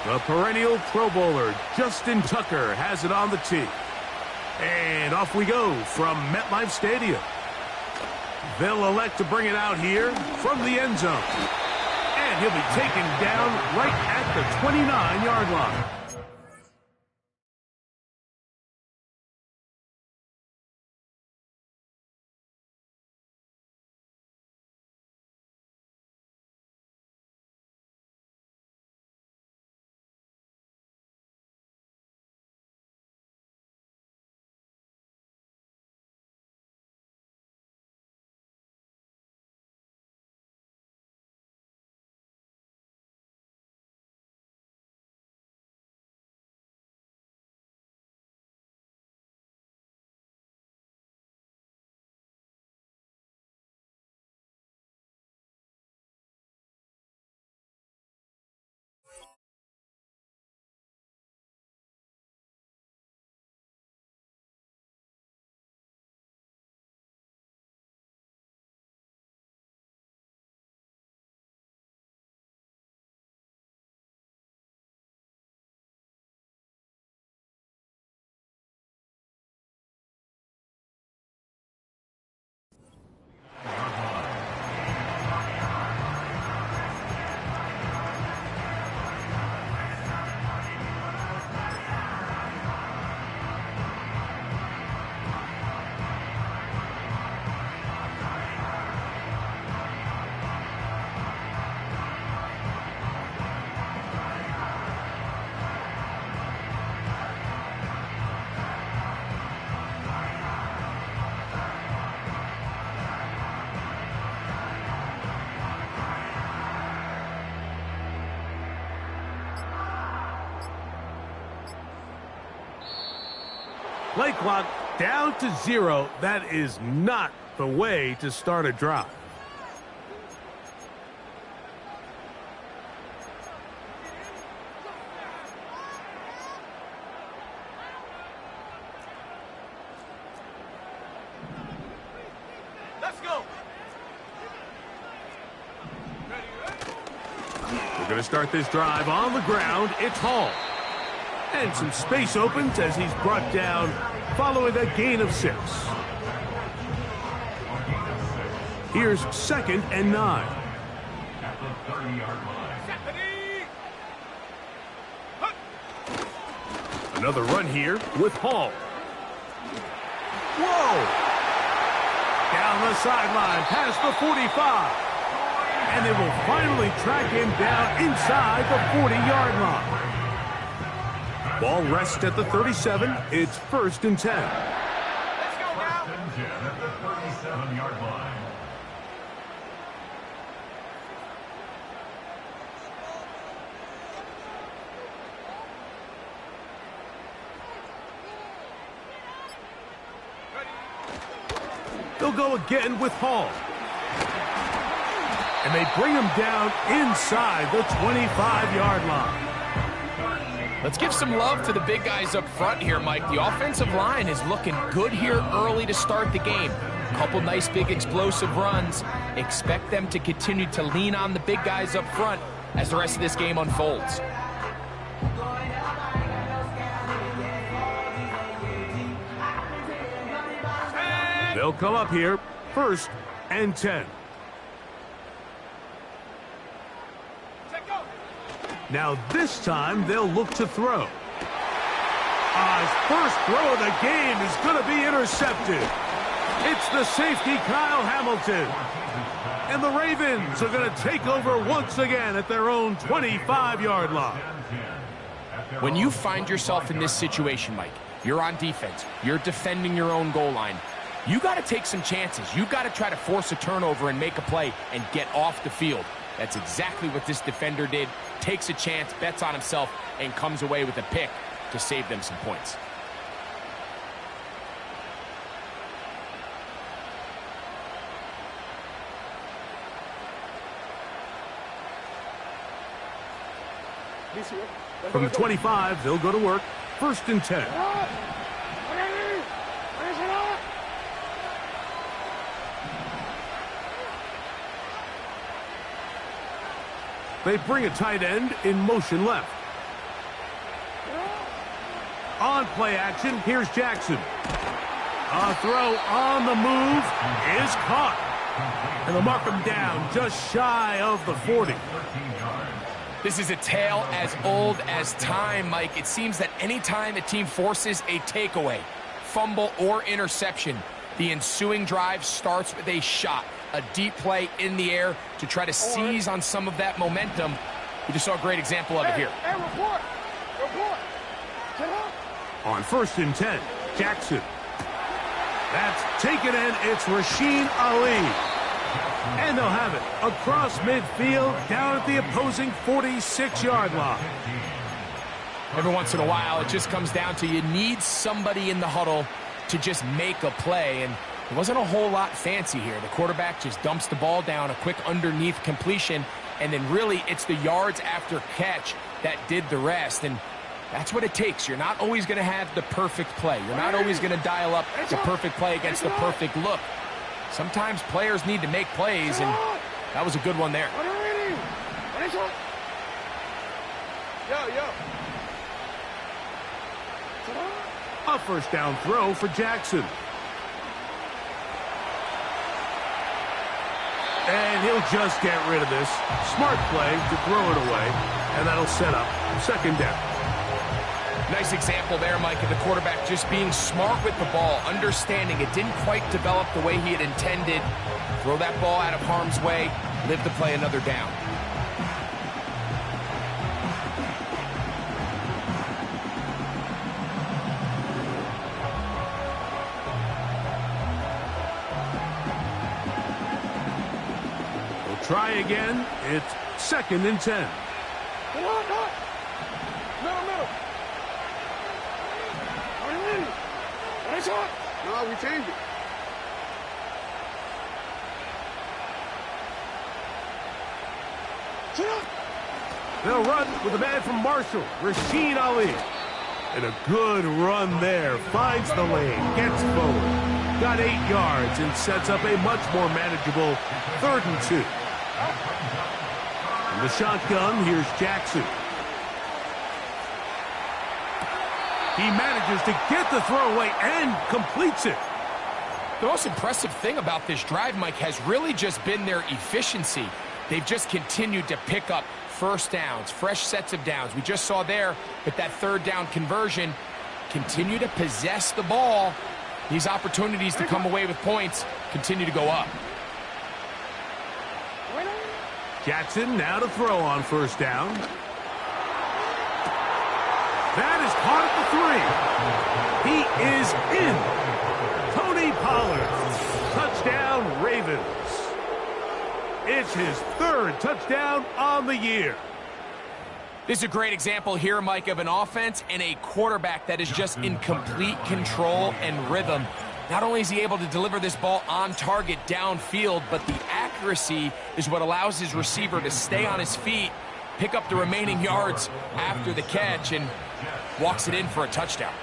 The perennial Pro Bowler, Justin Tucker, has it on the tee. And off we go from MetLife Stadium. They'll elect to bring it out here from the end zone. And he'll be taken down right at the 29-yard line. Play clock down to 0. That is not the way to start a drive. Let's go. We're going to start this drive on the ground. It's Hall. And some space opens as he's brought down following a gain of 6. Here's 2nd and 9. At the 30-yard line. Another run here with Hall. Whoa! Down the sideline past the 45. And they will finally track him down inside the 40-yard line. Ball rests at the 37. It's 1st and 10. Let's go now. 1st and 10 at the 37-yard line. They'll go again with Hall. And they bring him down inside the 25-yard line. Let's give some love to the big guys up front here, Mike. The offensive line is looking good here early to start the game. Couple nice big explosive runs. Expect them to continue to lean on the big guys up front as the rest of this game unfolds. They'll come up here, 1st and 10. Now this time they'll look to throw. His first throw of the game is going to be intercepted. It's the safety, Kyle Hamilton. And the Ravens are going to take over once again at their own 25-yard line. When you find yourself in this situation, Mike, you're on defense, you're defending your own goal line, you got to take some chances. You got to try to force a turnover and make a play and get off the field. That's exactly what this defender did. Takes a chance, bets on himself, and comes away with a pick to save them some points. From the 25, they'll go to work. 1st and 10. They bring a tight end in motion left. On play action, here's Jackson. A throw on the move is caught. And they'll mark him down just shy of the 40. This is a tale as old as time, Mike. It seems that anytime a team forces a takeaway, fumble, or interception, the ensuing drive starts with a shot, a deep play in the air to try to seize on some of that momentum. We just saw a great example of it here. Hey, report. Get up. On 1st and 10, Jackson. That's taken in. It's Rasheen Ali. And they'll have it across midfield down at the opposing 46-yard line. Every once in a while, it just comes down to you need somebody in the huddle to just make a play. And it wasn't a whole lot fancy here. The quarterback just dumps the ball down, a quick underneath completion, and then really it's the yards after catch that did the rest. And that's what it takes. You're not always going to have the perfect play. You're not always going to dial up the perfect play against the perfect look. Sometimes players need to make plays, and that was a good one there. A 1st down throw for Jackson. And he'll just get rid of this. Smart play to throw it away, and that'll set up 2nd down. Nice example there, Mike, of the quarterback just being smart with the ball, understanding it didn't quite develop the way he had intended. Throw that ball out of harm's way, live to play another down. We'll try again. It's 2nd and 10. No, we changed it. They'll run with a man from Marshall, Rasheen Ali. And a good run there. Finds the lane, gets forward. Got 8 yards and sets up a much more manageable 3rd and 2. From the shotgun, here's Jackson. He manages to get the throw away and completes it. The most impressive thing about this drive, Mike, has really just been their efficiency. They've just continued to pick up 1st downs, fresh sets of downs. We just saw there with that 3rd down conversion, continue to possess the ball. These opportunities to come away with points continue to go up. Jackson now to throw on 1st down. That is caught at the 3. He is in. Tony Pollard. Touchdown, Ravens. It's his 3rd touchdown on the year. This is a great example here, Mike, of an offense and a quarterback that is just in complete control and rhythm. Not only is he able to deliver this ball on target downfield, but the accuracy is what allows his receiver to stay on his feet, pick up the remaining yards after the catch, and walks it in for a touchdown.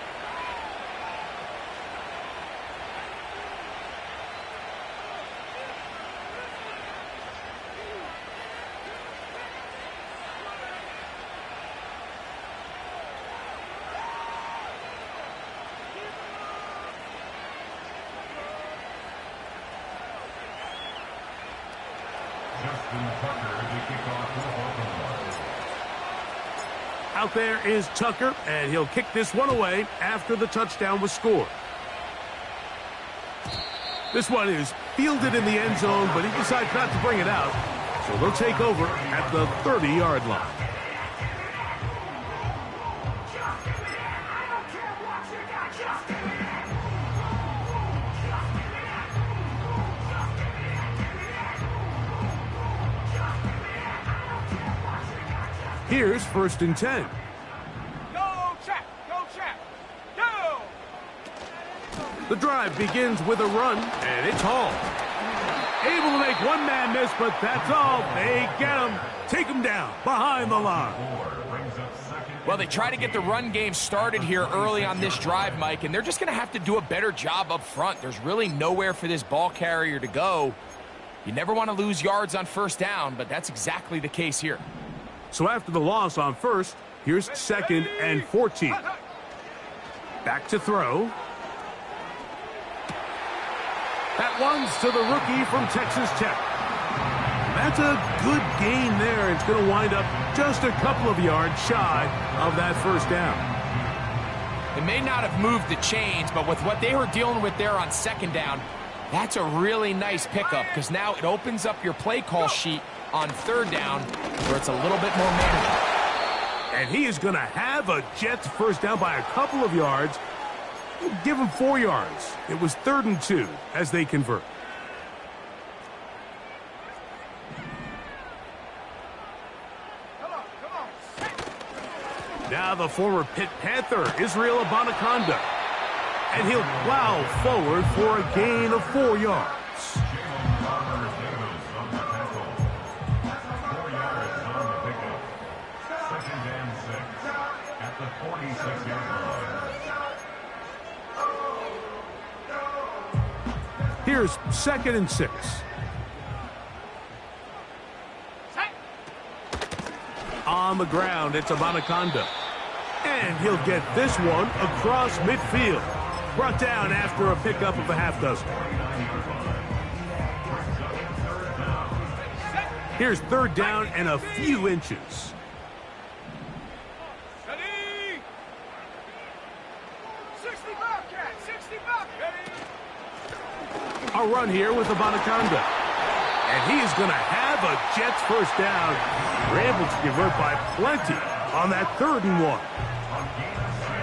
Out there is Tucker, and he'll kick this one away after the touchdown was scored. This one is fielded in the end zone, but he decides not to bring it out, so they'll take over at the 30-yard line. Here's 1st and 10. Go, check. Go. The drive begins with a run, and it's Hall. Able to make one man miss, but that's all. They get him, take him down behind the line. Well, they try to get the run game started here early on this drive, Mike, and they're just going to have to do a better job up front. There's really nowhere for this ball carrier to go. You never want to lose yards on 1st down, but that's exactly the case here. So after the loss on first, here's 2nd and 14. Back to throw. That one's to the rookie from Texas Tech. That's a good gain there. It's going to wind up just a couple of yards shy of that first down. It may not have moved the chains, but with what they were dealing with there on 2nd down, that's a really nice pickup because now it opens up your play call sheet on 3rd down where it's a little bit more manageable. And he is going to have a Jets first down by a couple of yards. Give him 4 yards. It was 3rd and 2 as they convert. Now the former Pitt Panther, Israel Abanikanda. And he'll plow forward for a gain of 4 yards. Here's 2nd and 6. On the ground, it's Abanikanda. And he'll get this one across midfield. Brought down after a pickup of a half dozen. Here's 3rd down and a few inches. A run here with Abanikanda. And he is going to have a Jets first down. They're able to convert by plenty on that 3rd and 1.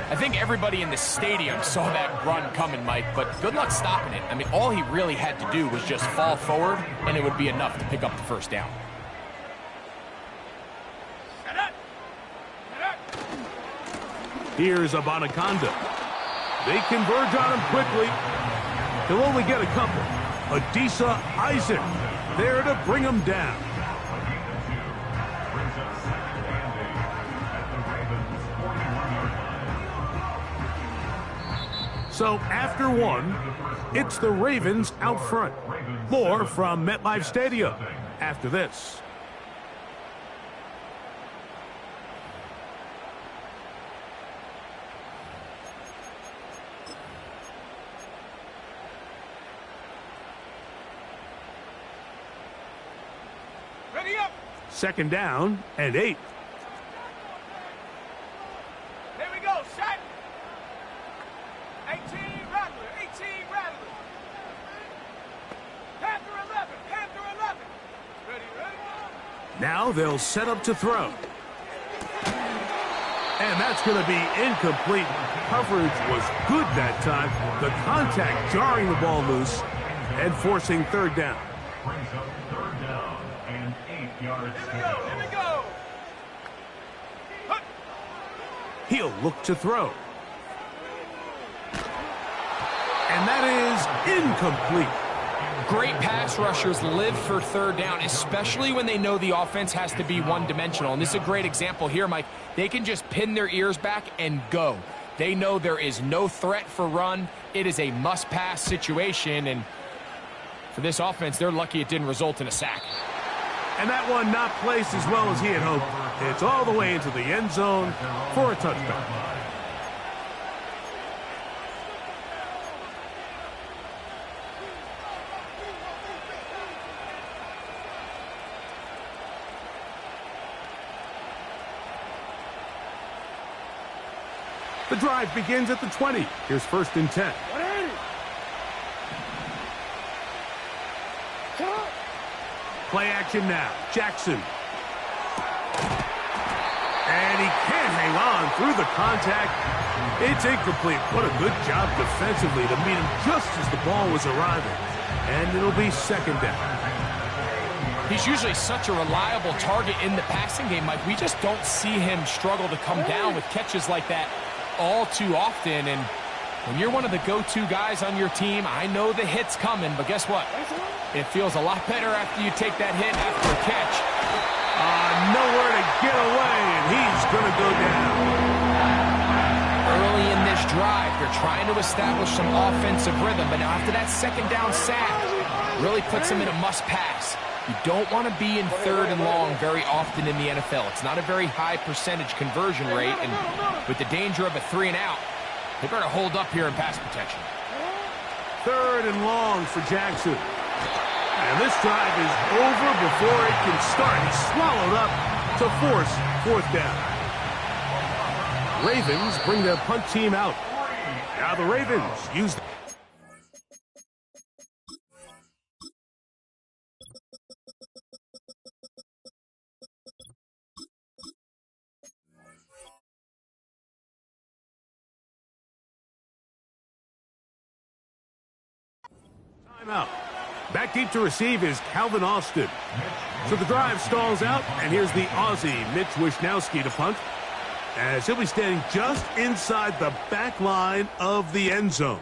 I think everybody in the stadium saw that run coming, Mike, but good luck stopping it. I mean, all he really had to do was just fall forward, and it would be enough to pick up the first down. Here's Abanikanda. They converge on him quickly. He'll only get a couple. Adisa Isaac there to bring him down. So after 1, it's the Ravens out front. More from MetLife Stadium after this. Ready up. 2nd down and 8. Here we go. Set. 18 Rattler. 18 Rattler. Panther 11. Panther 11. Ready, ready. Now they'll set up to throw. And that's going to be incomplete. Coverage was good that time. The contact jarring the ball loose and forcing 3rd down. Brings up 3rd down and 8 yards. Here we go. Here we go. Hup. He'll look to throw. And that is incomplete. Great pass rushers live for 3rd down, especially when they know the offense has to be one-dimensional. And this is a great example here, Mike. They can just pin their ears back and go. They know there is no threat for run. It is a must-pass situation, and for this offense, they're lucky it didn't result in a sack. And that one not placed as well as he had hoped. It's all the way into the end zone for a touchdown. The drive begins at the 20. Here's 1st and 10. Play action now. Jackson. And he can't hang on through the contact. It's incomplete. What a good job defensively to meet him just as the ball was arriving. And it'll be 2nd down. He's usually such a reliable target in the passing game, Mike. We just don't see him struggle to come down with catches like that all too often. And when you're one of the go-to guys on your team, I know the hit's coming, but guess what? It feels a lot better after you take that hit after a catch. Nowhere to get away, and he's going to go down. Early in this drive, they're trying to establish some offensive rhythm, but now after that 2nd down sack, really puts them in a must-pass. You don't want to be in 3rd and long very often in the NFL. It's not a very high percentage conversion rate, and with the danger of a 3 and out, they better hold up here in pass protection. 3rd and long for Jackson. And this drive is over before it can start. He's swallowed up to force 4th down. Ravens bring their punt team out. Now the Ravens use... Timeout. Back deep to receive is Calvin Austin. So the drive stalls out, and here's the Aussie, Mitch Wishnowsky, to punt, as he'll be standing just inside the back line of the end zone.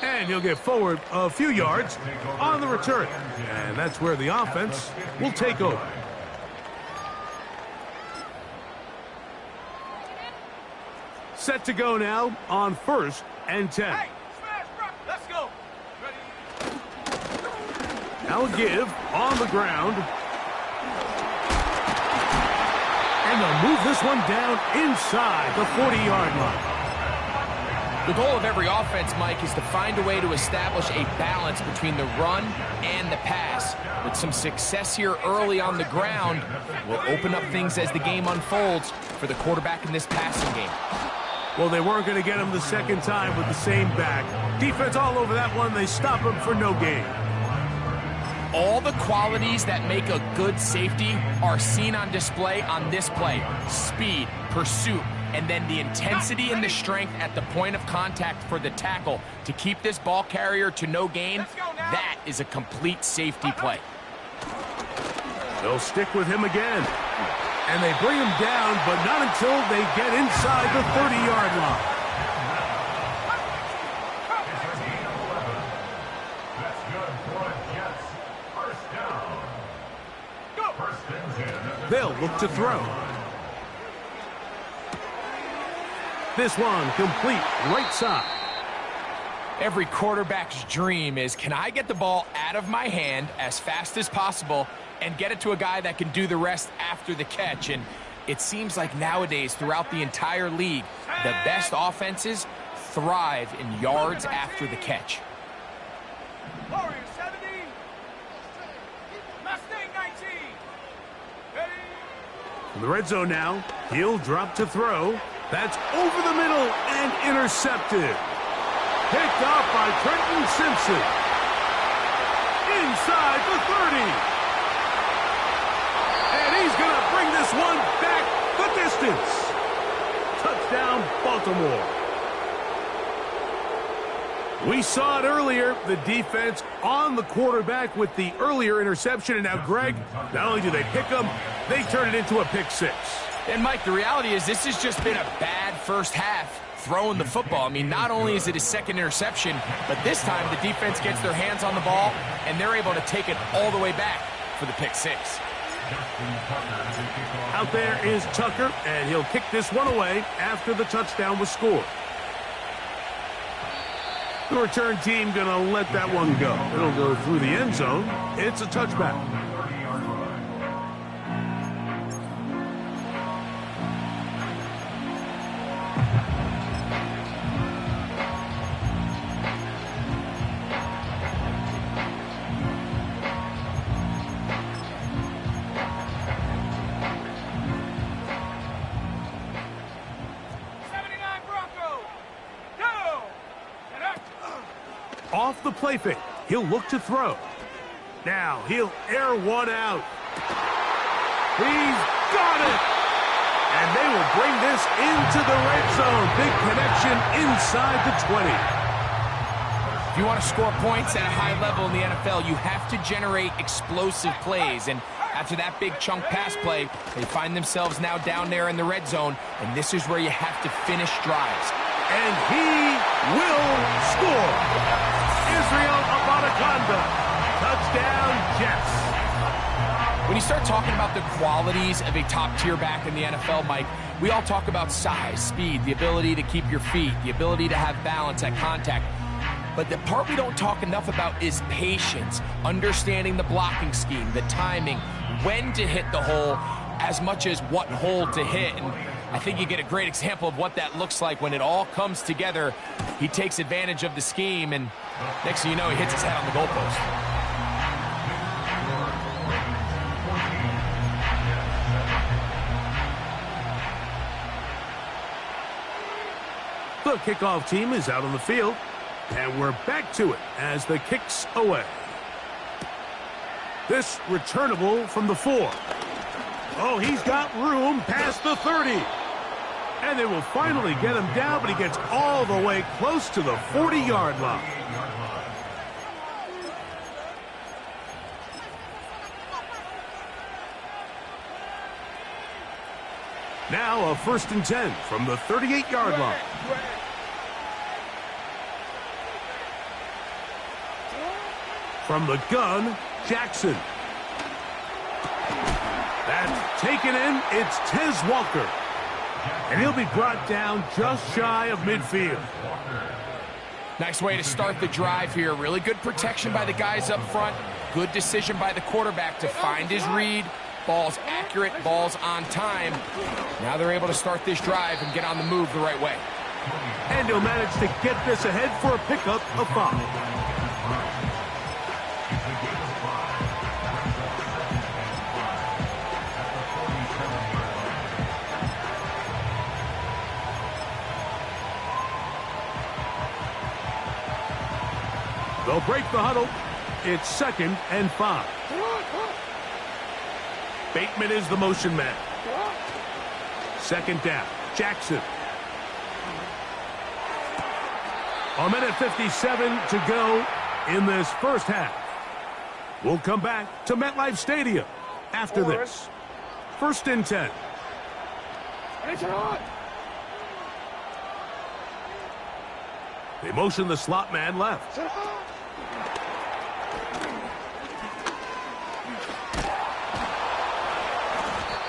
And he'll get forward a few yards on the return. And that's where the offense will take over. Set to go now on 1st and 10. Hey, smash, rock, let's go. Ready? Now a give on the ground. And they'll move this one down inside the 40-yard line. The goal of every offense, Mike, is to find a way to establish a balance between the run and the pass. With some success here early on the ground, will open up things as the game unfolds for the quarterback in this passing game. Well, they weren't going to get him the second time with the same back. Defense all over that one. They stop him for no gain. All the qualities that make a good safety are seen on display on this play. Speed, pursuit, and then the intensity and the strength at the point of contact for the tackle to keep this ball carrier to no gain. That is a complete safety play. They'll stick with him again. And they bring him down, but not until they get inside the 30-yard line. That's good for the Jets. First down. Go. First and 10. They'll look to throw. This one complete right side. Every quarterback's dream is, can I get the ball out of my hand as fast as possible and get it to a guy that can do the rest after the catch? And it seems like nowadays, throughout the entire league, the best offenses thrive in yards after the catch. Warriors 70. Mustang 19. Ready? In the red zone now, he'll drop to throw. That's over the middle and intercepted. Picked off by Trenton Simpson. Inside the 30. And he's going to bring this one back the distance. Touchdown, Baltimore. We saw it earlier, the defense on the quarterback with the earlier interception. And now, Greg, not only do they pick him, they turn it into a pick 6. And, Mike, the reality is this has just been a bad first half throwing the football. I mean, not only is it his second interception, but this time the defense gets their hands on the ball, and they're able to take it all the way back for the pick 6. Out there is Tucker, and he'll kick this one away after the touchdown was scored. The return team going to let that one go. It'll go through the end zone. It's a touchback. Off the play fake, he'll look to throw. Now he'll air one out. He's got it! And they will bring this into the red zone. Big connection inside the 20. If you want to score points at a high level in the NFL, you have to generate explosive plays. And after that big chunk pass play, they find themselves now down there in the red zone. And this is where you have to finish drives. And he will score. Israel Abanikanda. Touchdown, Jets. When you start talking about the qualities of a top-tier back in the NFL, Mike, we all talk about size, speed, the ability to keep your feet, the ability to have balance at contact. But the part we don't talk enough about is patience, understanding the blocking scheme, the timing, when to hit the hole, as much as what hole to hit. And I think you get a great example of what that looks like when it all comes together. He takes advantage of the scheme, and next thing you know, he hits his head on the goalpost. The kickoff team is out on the field, and we're back to it as the kick's away. This returnable from the 4. Oh, he's got room past the 30. And they will finally get him down, but he gets all the way close to the 40-yard line. Now a 1st and 10 from the 38-yard line. From the gun, Jackson. That's taken in. It's Tez Walker. And he'll be brought down just shy of midfield. Nice way to start the drive here. Really good protection by the guys up front. Good decision by the quarterback to find his read. Ball's accurate, ball's on time. Now they're able to start this drive and get on the move the right way. And he'll manage to get this ahead for a pickup of 5. They'll break the huddle. It's 2nd and 5. Bateman is the motion man. 2nd down. Jackson. A minute 57 to go in this first half. We'll come back to MetLife Stadium after this. 1st and 10. They motion the slot man left.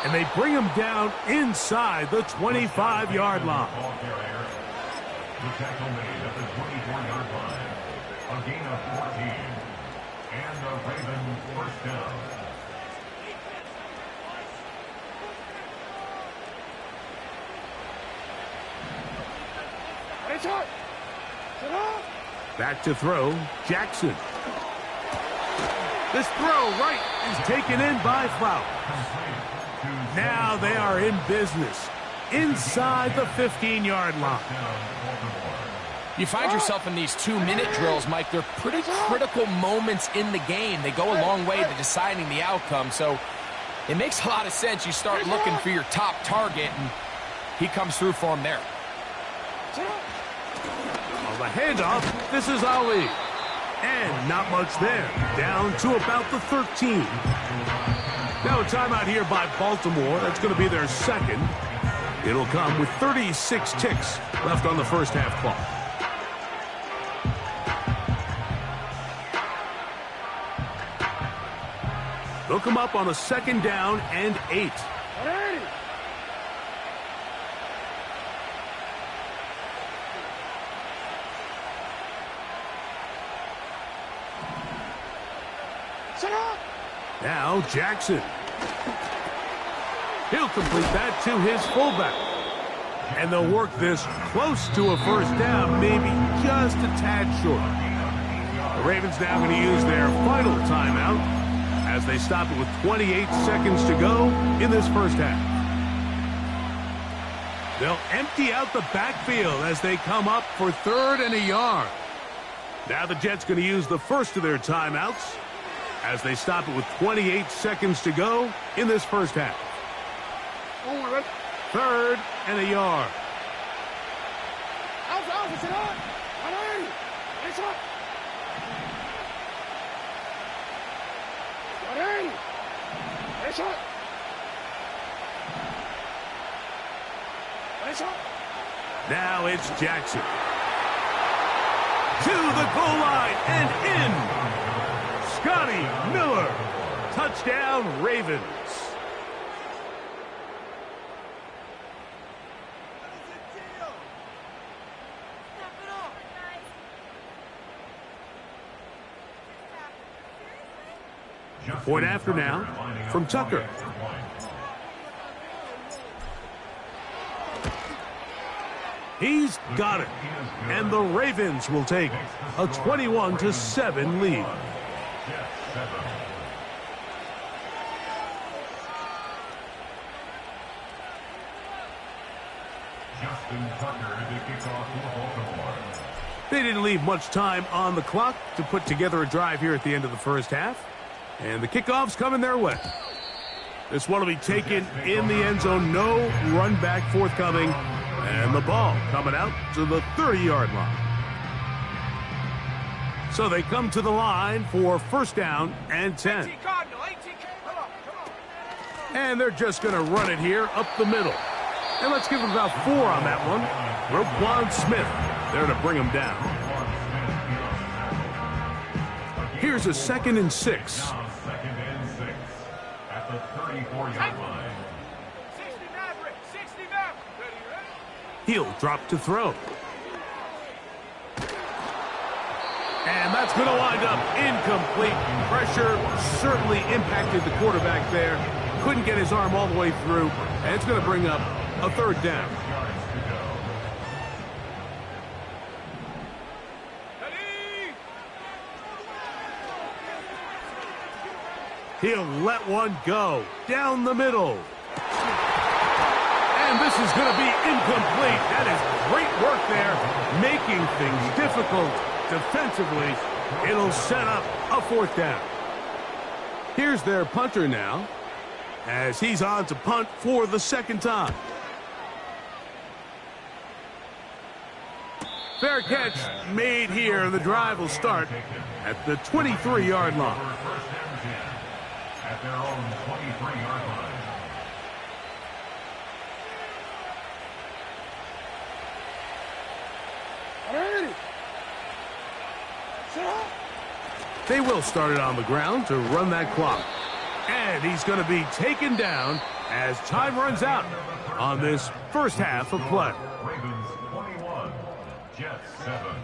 And they bring him down inside the 25-yard line. The tackle made at the 24-yard line. A gain of 14. And the Ravens 1st down. Back to throw, Jackson. This throw right is taken in by Flowers. Now they are in business inside the 15-yard line. You find yourself in these 2-minute drills, Mike. They're pretty critical moments in the game. They go a long way to deciding the outcome. So it makes a lot of sense. You start looking for your top target, and he comes through for him there. On the handoff, this is Ali. And not much there. Down to about the 13. Now a timeout here by Baltimore. That's going to be their 2nd. It'll come with 36 ticks left on the first half clock. They'll come up on a 2nd down and 8. Now Jackson. He'll complete that to his fullback. And they'll work this close to a 1st down, maybe just a tad short. The Ravens now going to use their final timeout as they stop it with 28 seconds to go in this first half. They'll empty out the backfield as they come up for 3rd and a yard. Now the Jets going to use the first of their timeouts as they stop it with 28 seconds to go in this first half. 3rd and a yard. Now it's Jackson. To the goal line and in. Scotty Miller. Touchdown, Ravens. Point after now from Tucker. He's got it. And the Ravens will take a 21-7 lead. Justin Tucker to kick off for Baltimore. They didn't leave much time on the clock to put together a drive here at the end of the first half. And the kickoff's coming their way. This one will be taken in the end zone. No run back forthcoming. And the ball coming out to the 30-yard line. So they come to the line for first down and 10. And they're just going to run it here up the middle. And let's give them about 4 on that one. Roquan Smith there to bring them down. Here's a 2nd and 6. Now 2nd and 6 at the 34-yard line. 60 Maverick, 60 Maverick. He'll drop to throw. And that's going to wind up incomplete. Pressure certainly impacted the quarterback there. Couldn't get his arm all the way through. And it's going to bring up a 3rd down. He'll let one go down the middle. And this is going to be incomplete. That is great work there, making things difficult defensively. It'll set up a 4th down. Here's their punter now, as he's on to punt for the 2nd time. Fair catch made here. The drive will start at the 23-yard line. At their own 23-yard line. They will start it on the ground to run that clock. And he's going to be taken down as time runs out on this first half of play. Ravens 21, Jets 7.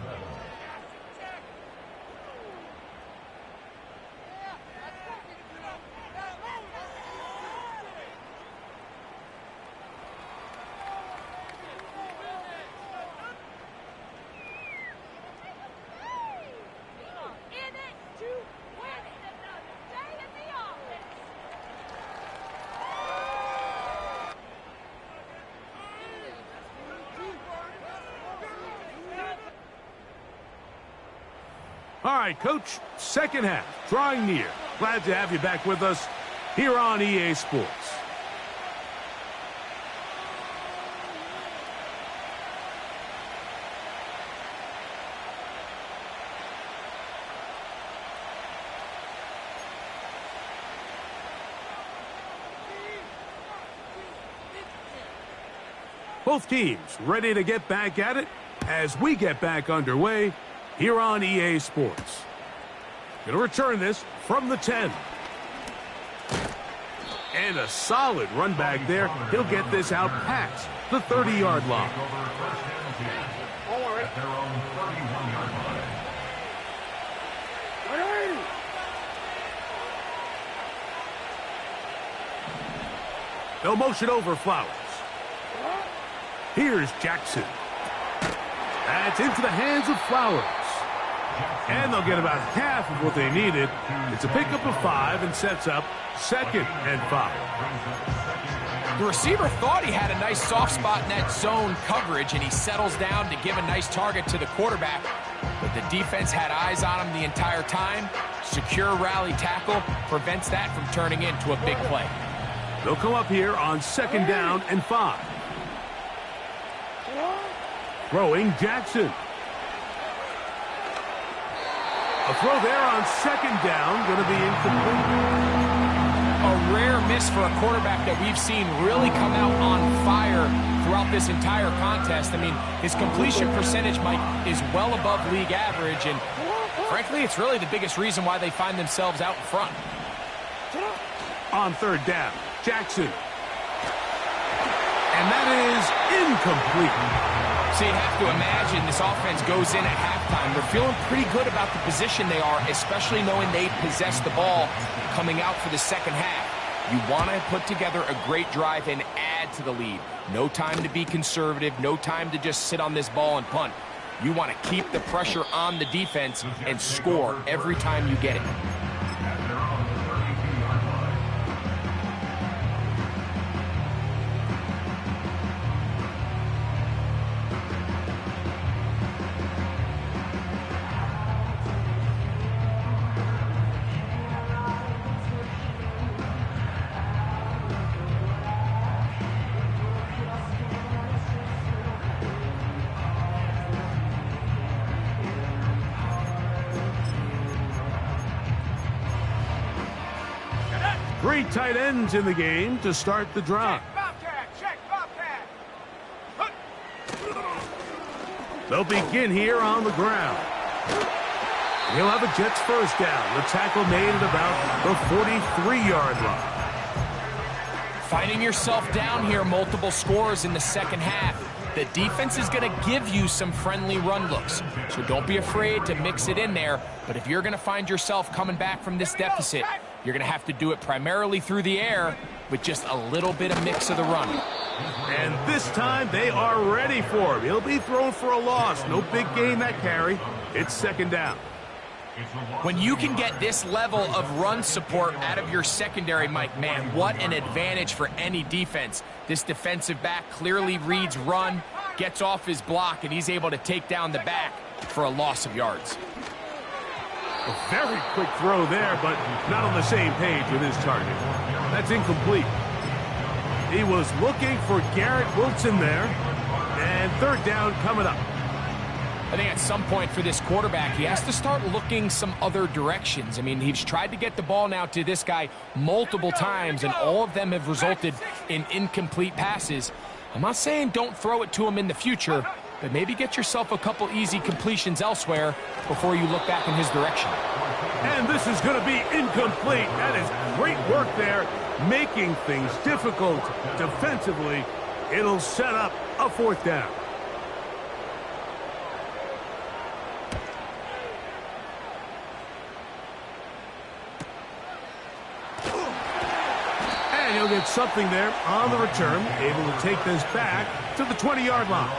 All right, Coach, 2nd half, drawing near. Glad to have you back with us here on EA Sports. Both teams ready to get back at it as we get back underway here on EA Sports. Going to return this from the 10. And a solid run back there. He'll get this out past the 30-yard line. At their own 31-yard line. They'll motion over Flowers. Here's Jackson. That's into the hands of Flowers. And they'll get about half of what they needed. It's a pickup of 5 and sets up 2nd and 5. The receiver thought he had a nice soft spot in that zone coverage, and he settles down to give a nice target to the quarterback. But the defense had eyes on him the entire time. Secure rally tackle prevents that from turning into a big play. They'll come up here on 2nd down and 5. Throwing Jackson. A throw there on 2nd down, going to be incomplete. A rare miss for a quarterback that we've seen really come out on fire throughout this entire contest. I mean, his completion percentage, Mike, is well above league average, and frankly, it's really the biggest reason why they find themselves out in front. On 3rd down, Jackson. And that is incomplete. So you have to imagine this offense goes in at halftime. They're feeling pretty good about the position they are, especially knowing they possess the ball coming out for the second half. You want to put together a great drive and add to the lead. No time to be conservative, no time to just sit on this ball and punt. You want to keep the pressure on the defense and score every time you get it. Three tight ends in the game to start the drive. Check, Bobcat. Hut. They'll begin here on the ground. He'll have a Jets first down. The tackle made at about the 43-yard line. Finding yourself down here, multiple scores in the second half. The defense is going to give you some friendly run looks, so don't be afraid to mix it in there. But if you're going to find yourself coming back from this deficit, you're going to have to do it primarily through the air with just a little bit of mix of the run. And this time they are ready for him. He'll be thrown for a loss. No big gain that carry. It's second down. When you can get this level of run support out of your secondary, Mike, man, what an advantage for any defense. This defensive back clearly reads run, gets off his block, and he's able to take down the back for a loss of yards. A very quick throw there, but not on the same page with his target. That's incomplete. He was looking for Garrett Wilson there, and third down coming up. I think at some point for this quarterback, he has to start looking some other directions. I mean, he's tried to get the ball now to this guy multiple times, and all of them have resulted in incomplete passes. I'm not saying don't throw it to him in the future, but maybe get yourself a couple easy completions elsewhere before you look back in his direction. And this is going to be incomplete. That is great work there, making things difficult defensively. It'll set up a fourth down. And he'll get something there on the return, able to take this back to the 20-yard line.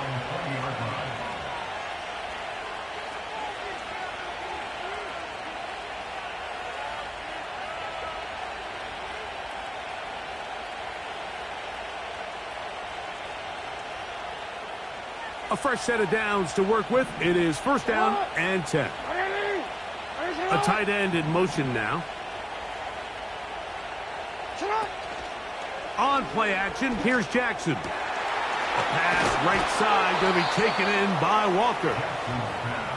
A fresh set of downs to work with. It is first down and 10. A tight end in motion now. On play action, here's Jackson. A pass right side going to be taken in by Walker.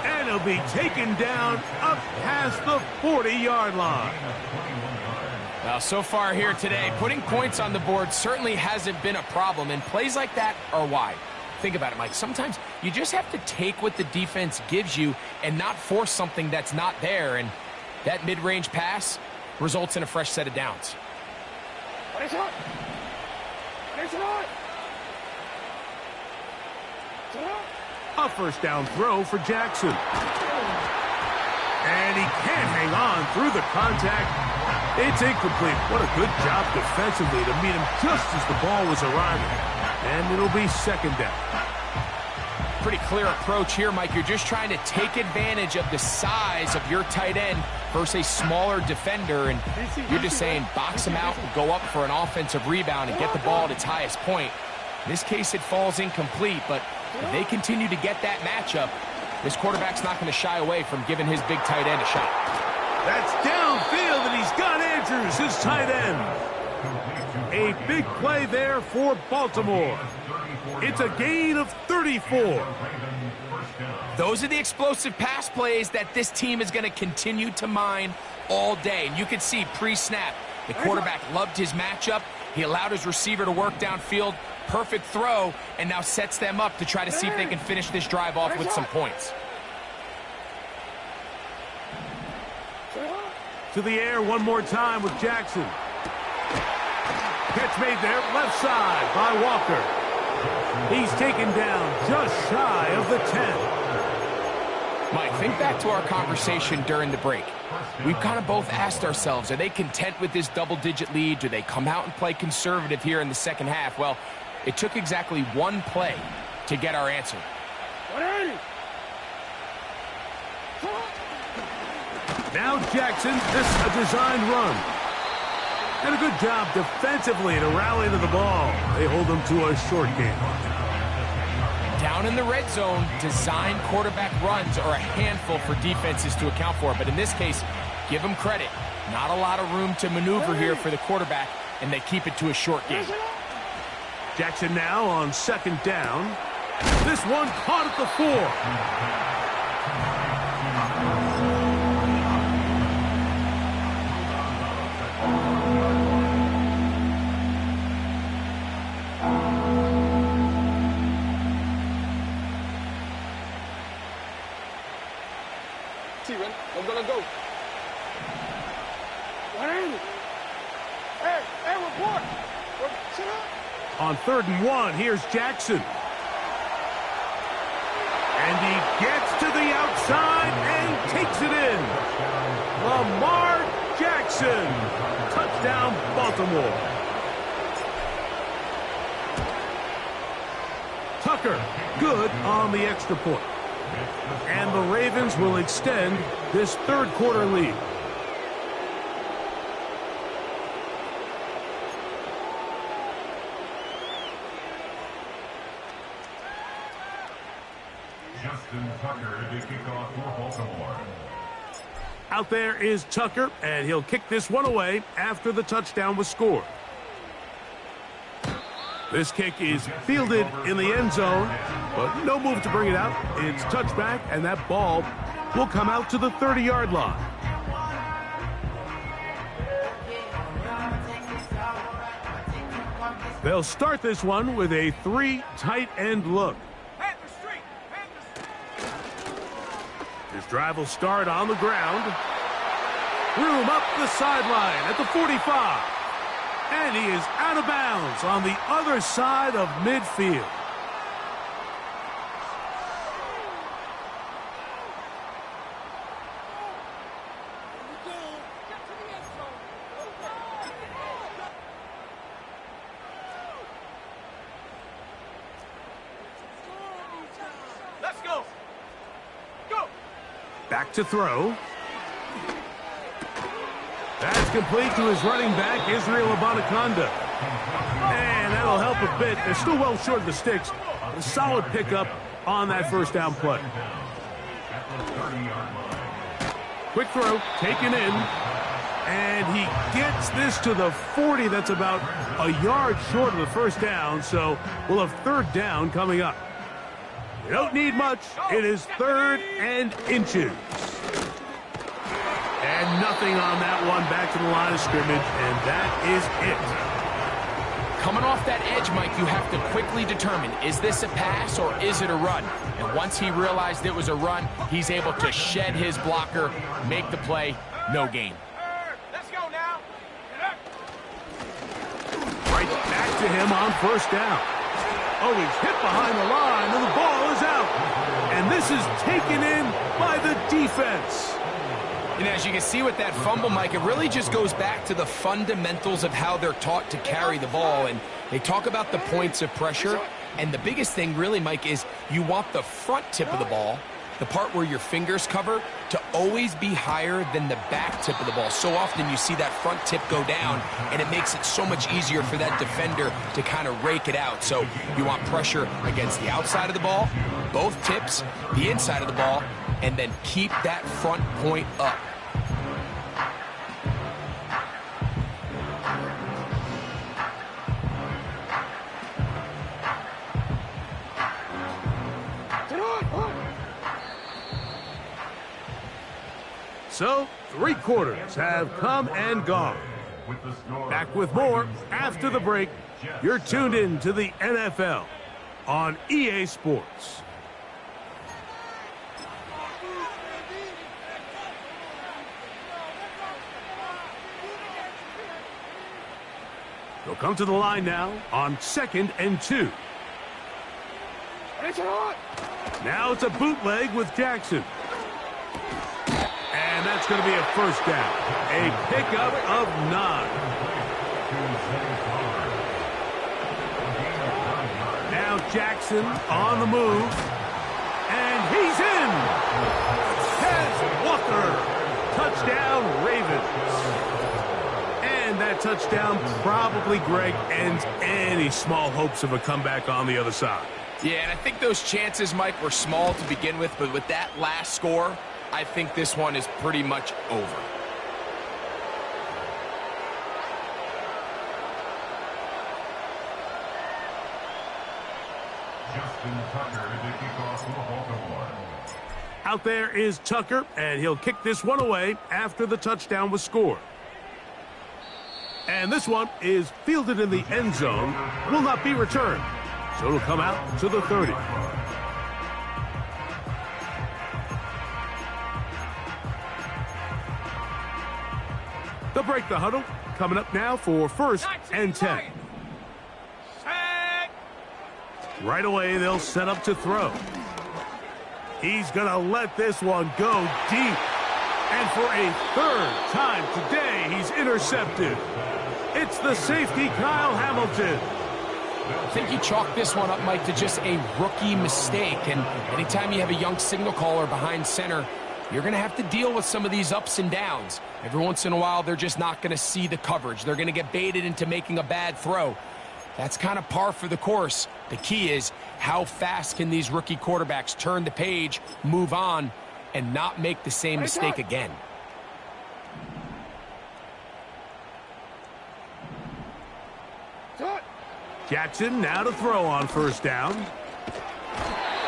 And he'll be taken down up past the 40-yard line. Well, so far here today, putting points on the board certainly hasn't been a problem, and plays like that are why. Think about it, Mike. Sometimes you just have to take what the defense gives you and not force something that's not there, and that mid-range pass results in a fresh set of downs. A first down throw for Jackson. And he can't hang on through the contact. It's incomplete. What a good job defensively to meet him just as the ball was arriving. And it'll be second down. Pretty clear approach here, Mike. You're just trying to take advantage of the size of your tight end versus a smaller defender, and you're just saying box him out and go up for an offensive rebound and get the ball at its highest point. In this case, it falls incomplete, but if they continue to get that matchup, this quarterback's not going to shy away from giving his big tight end a shot. That's downfield, and he's got Andrews, his tight end. A big play there for Baltimore. It's a gain of 34. Those are the explosive pass plays that this team is going to continue to mine all day. And you can see pre-snap, the quarterback loved his matchup. He allowed his receiver to work downfield. Perfect throw, and now sets them up to try to see if they can finish this drive off with some points. To the air one more time with Jackson. Catch made there, left side by Walker. He's taken down just shy of the 10. Mike, think back to our conversation during the break. We've kind of both asked ourselves, are they content with this double-digit lead? Do they come out and play conservative here in the second half? Well, it took exactly one play to get our answer. Now Jackson, this is a designed run. And a good job defensively to rally to the ball. They hold them to a short game. Down in the red zone, design quarterback runs are a handful for defenses to account for. But in this case, give them credit. Not a lot of room to maneuver here for the quarterback, and they keep it to a short game. Jackson now on second down. This one caught at the 4. Steven, I'm gonna go. Hey, report! Sit up! On 3rd and 1, here's Jackson. And he gets to the outside and takes it in. Lamar Jackson. Touchdown, Baltimore. Tucker, good on the extra point. And the Ravens will extend this third quarter lead. Justin Tucker to kick off for Baltimore. Out there is Tucker, and he'll kick this one away after the touchdown was scored. This kick is fielded in the end zone, but no move to bring it out. It's touchback, and that ball will come out to the 30-yard line. They'll start this one with a 3 tight end look. This drive will start on the ground. Room up the sideline at the 45. And he is out of bounds on the other side of midfield. Let's go! Go! Back to throw. That's complete to his running back, Israel Abanikanda. And that'll help a bit. They're still well short of the sticks. A solid pickup on that first down play. Quick throw, taken in. And he gets this to the 40. That's about a yard short of the first down. So we'll have third down coming up. You don't need much. It is 3rd and inches. And nothing on that one, back to the line of scrimmage, and that is it. Coming off that edge, Mike, you have to quickly determine, is this a pass or is it a run? And once he realized it was a run, he's able to shed his blocker, make the play, no gain. Let's go now! Right back to him on first down. Oh, he's hit behind the line, and the ball is out. And this is taken in by the defense. And as you can see with that fumble, Mike, it really just goes back to the fundamentals of how they're taught to carry the ball. And they talk about the points of pressure. And the biggest thing really, Mike, is you want the front tip of the ball, the part where your fingers cover, to always be higher than the back tip of the ball. So often you see that front tip go down, and it makes it so much easier for that defender to kind of rake it out. So you want pressure against the outside of the ball, both tips, the inside of the ball, and then keep that front point up. So, 3 quarters have come and gone. Back with more after the break. You're tuned in to the NFL on EA Sports. They'll come to the line now on 2nd and 2. Now it's a bootleg with Jackson. And that's going to be a first down. A pickup of 9. Now Jackson on the move. And he's in. Kez Walker. Touchdown, Ravens. And that touchdown probably, Greg, ends any small hopes of a comeback on the other side. Yeah, and I think those chances, Mike, were small to begin with, but with that last score, I think this one is pretty much over. Justin Tucker to kick off for Baltimore. Out there is Tucker, and he'll kick this one away after the touchdown was scored. And this one is fielded in the end zone, will not be returned. So it'll come out to the 30. They'll break the huddle. Coming up now for 1st and 10. Right away, they'll set up to throw. He's going to let this one go deep. And for a 3rd time today, he's intercepted. It's the safety, Kyle Hamilton. I think you chalk this one up, Mike, to just a rookie mistake. And anytime you have a young signal caller behind center, you're going to have to deal with some of these ups and downs. Every once in a while, they're just not going to see the coverage. They're going to get baited into making a bad throw. That's kind of par for the course. The key is how fast can these rookie quarterbacks turn the page, move on, and not make the same mistake again. Jackson now to throw on 1st down.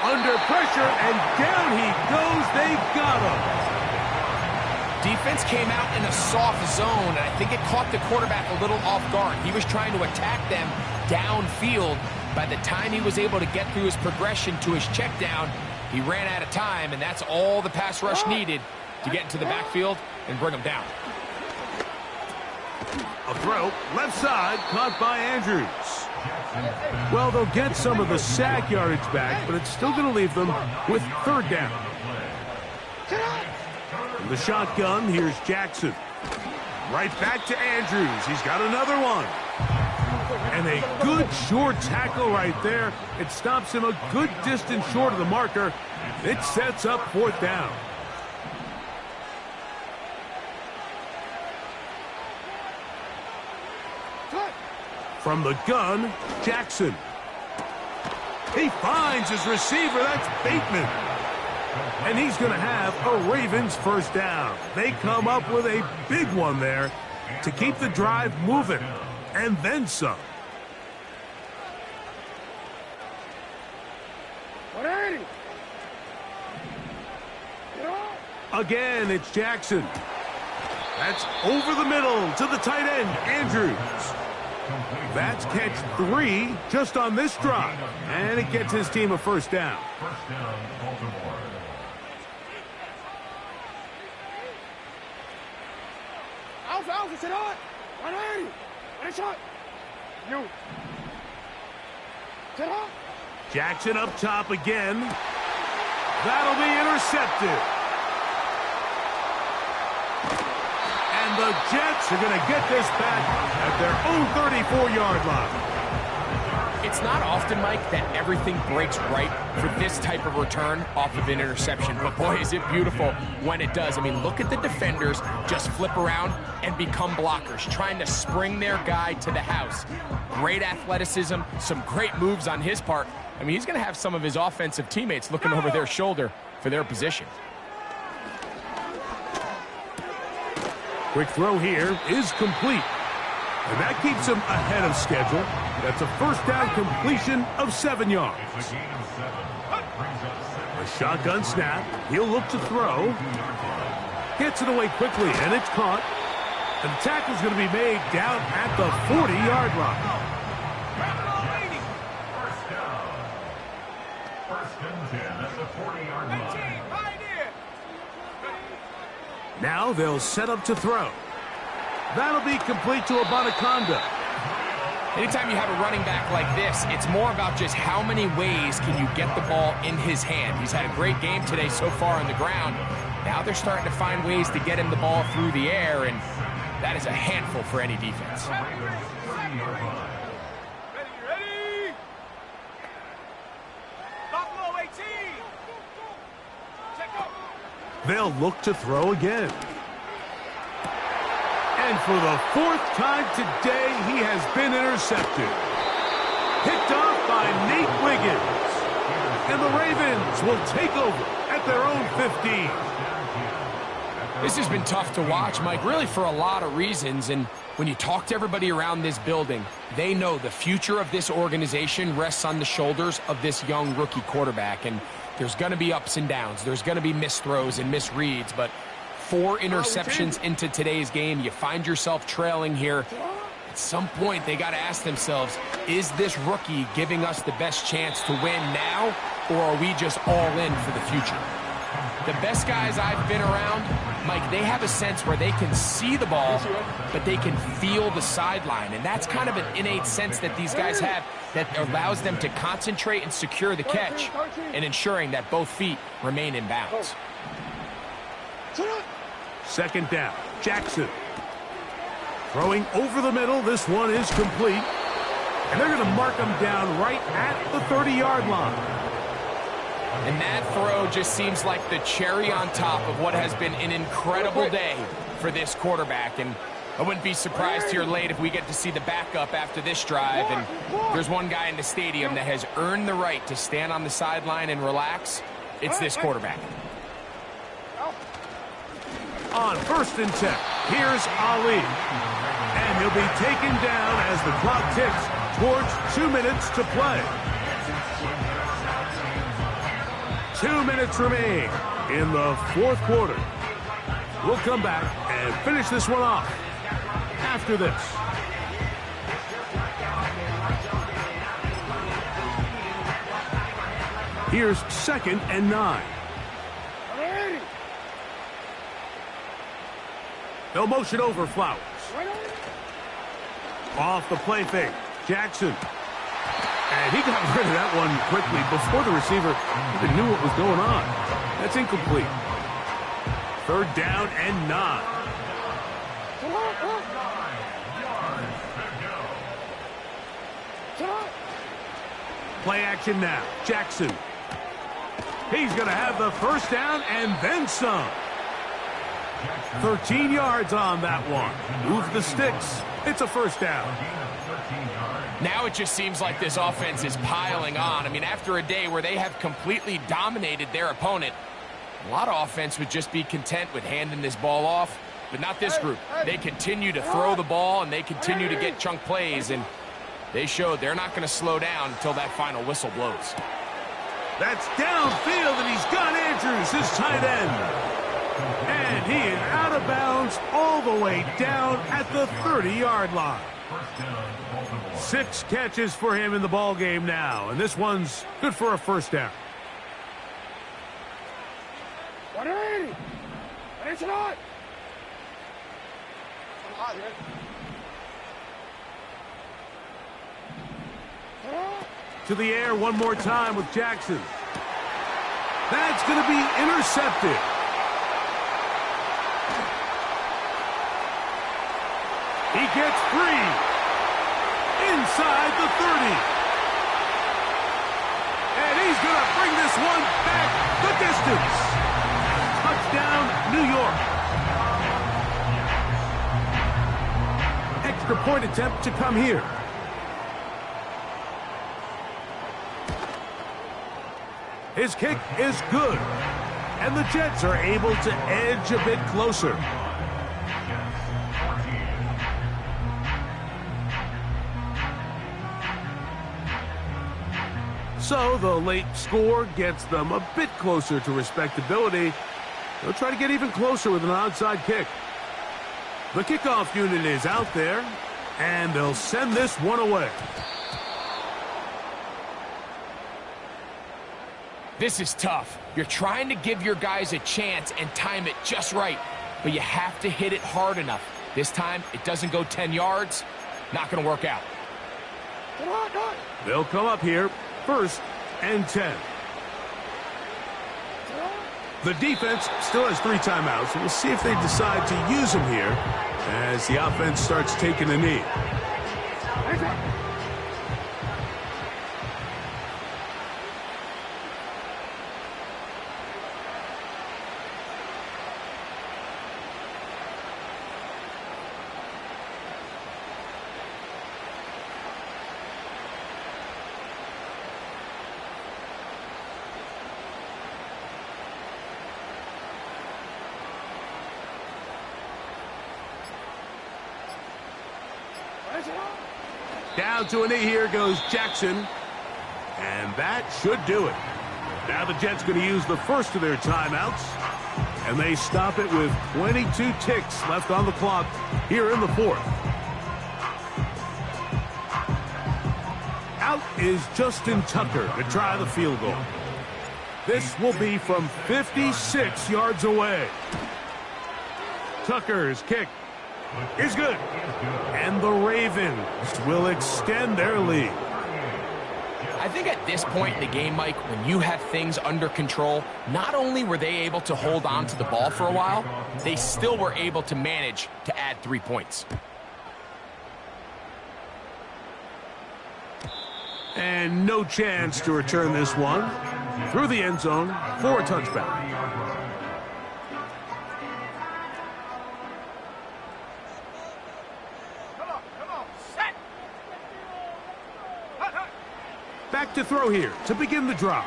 Under pressure, and down he goes. They got him. Defense came out in a soft zone, and I think it caught the quarterback a little off guard. He was trying to attack them downfield. By the time he was able to get through his progression to his check down, he ran out of time, and that's all the pass rush needed to get into the backfield and bring him down. A throw, left side, caught by Andrews. Well, they'll get some of the sack yardage back, but it's still going to leave them with 3rd down. In the shotgun, here's Jackson. Right back to Andrews. He's got another one. And a good short tackle right there. It stops him a good distance short of the marker. It sets up 4th down. From the gun, Jackson. He finds his receiver. That's Bateman. And he's going to have a Ravens 1st down. They come up with a big one there to keep the drive moving. And then some. Again, it's Jackson. That's over the middle to the tight end, Andrews. That's catch 3 just on this drive. And it gets his team a 1st down. 1st down, Baltimore. Alpha, sit on. 180. And a shot. You. Sit on. Jackson up top again. That'll be intercepted. And the Jets are going to get this back at their own 34-yard line. It's not often, Mike, that everything breaks right for this type of return off of an interception. But, boy, is it beautiful when it does. I mean, look at the defenders just flip around and become blockers, trying to spring their guy to the house. Great athleticism, some great moves on his part. I mean, he's going to have some of his offensive teammates looking over their shoulder for their position. Quick throw here is complete. And that keeps him ahead of schedule. That's a 1st down completion of 7 yards. A shotgun snap. He'll look to throw. Gets it away quickly, and it's caught. And the tackle's going to be made down at the 40-yard line. First and 10 at the 40-yard line. Now they'll set up to throw. That'll be complete to Abanikanda. Anytime you have a running back like this, it's more about just how many ways can you get the ball in his hand. He's had a great game today so far on the ground. Now they're starting to find ways to get him the ball through the air, and that is a handful for any defense. Ready? Buffalo 18. Check up. They'll look to throw again. And for the 4th time today, he has been intercepted. Picked off by Nate Wiggins. And the Ravens will take over at their own 15. This has been tough to watch, Mike, really for a lot of reasons. And when you talk to everybody around this building, they know the future of this organization rests on the shoulders of this young rookie quarterback. And there's going to be ups and downs. There's going to be missed throws and misreads, but 4 interceptions into today's game. You find yourself trailing here. At some point, they got to ask themselves, is this rookie giving us the best chance to win now, or are we just all in for the future? The best guys I've been around, Mike, they have a sense where they can see the ball, but they can feel the sideline. And that's kind of an innate sense that these guys have that allows them to concentrate and secure the catch and ensuring that both feet remain in bounds. 2nd down, Jackson. Throwing over the middle, this one is complete. And they're going to mark him down right at the 30-yard line. And that throw just seems like the cherry on top of what has been an incredible day for this quarterback. And I wouldn't be surprised here late if we get to see the backup after this drive. And there's one guy in the stadium that has earned the right to stand on the sideline and relax. It's this quarterback. On 1st and 10, here's Ali. And he'll be taken down as the clock ticks towards 2 minutes to play. 2 minutes remain in the 4th quarter. We'll come back and finish this one off after this. Here's 2nd and 9. They'll motion over Flowers. Off the play fake, Jackson. And he got rid of that one quickly before the receiver even knew what was going on. That's incomplete. 3rd down and 9. Play action now, Jackson. He's going to have the 1st down and then some. 13 yards on that one. Move the sticks. It's a 1st down. Now it just seems like this offense is piling on. I mean, after a day where they have completely dominated their opponent, a lot of offense would just be content with handing this ball off, but not this group. They continue to throw the ball, and they continue to get chunk plays, and they showed they're not going to slow down until that final whistle blows. That's downfield, and he's got Andrews, his tight end. And he is out of bounds all the way down at the 30-yard line. 6 catches for him in the ball game now, and this one's good for a 1st down. 180. And it's not. To the air one more time with Jackson. That's going to be intercepted. He gets free inside the 30. And he's going to bring this one back the distance. Touchdown, New York. Extra point attempt to come here. His kick is good. And the Jets are able to edge a bit closer. So the late score gets them a bit closer to respectability. They'll try to get even closer with an onside kick. The kickoff unit is out there, and they'll send this one away. This is tough. You're trying to give your guys a chance and time it just right, but you have to hit it hard enough. This time, it doesn't go 10 yards. Not going to work out. They'll come up here, 1st and 10. The defense still has 3 timeouts. We'll see if they decide to use them here as the offense starts taking a knee. Down to a knee here goes Jackson. And that should do it. Now the Jets going to use the first of their timeouts. And they stop it with 22 ticks left on the clock here in the 4th. Out is Justin Tucker to try the field goal. This will be from 56 yards away. Tucker's kick is good. And the Ravens will extend their lead. I think at this point in the game, Mike, when you have things under control, not only were they able to hold on to the ball for a while, they still were able to manage to add 3 points. And no chance to return this one through the end zone for a touchback. Back to throw here to begin the drive.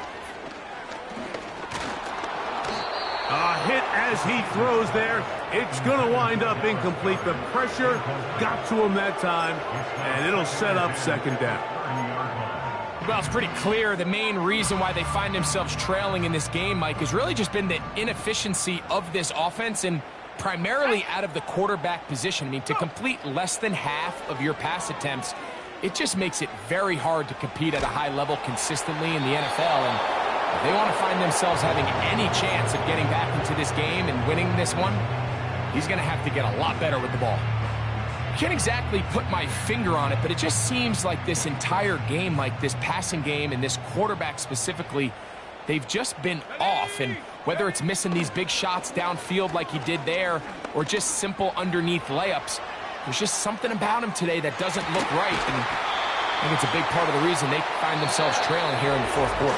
A hit as he throws there. It's going to wind up incomplete. The pressure got to him that time, and it'll set up 2nd down. Well, it's pretty clear the main reason why they find themselves trailing in this game, Mike, has really just been the inefficiency of this offense and primarily out of the quarterback position. I mean, to complete less than half of your pass attempts, it just makes it very hard to compete at a high level consistently in the NFL. And if they want to find themselves having any chance of getting back into this game and winning this one, he's going to have to get a lot better with the ball. Can't exactly put my finger on it, but it just seems like this entire game, like this passing game and this quarterback specifically, they've just been off. And whether it's missing these big shots downfield like he did there or just simple underneath layups, there's just something about him today that doesn't look right. And I think it's a big part of the reason they find themselves trailing here in the 4th quarter.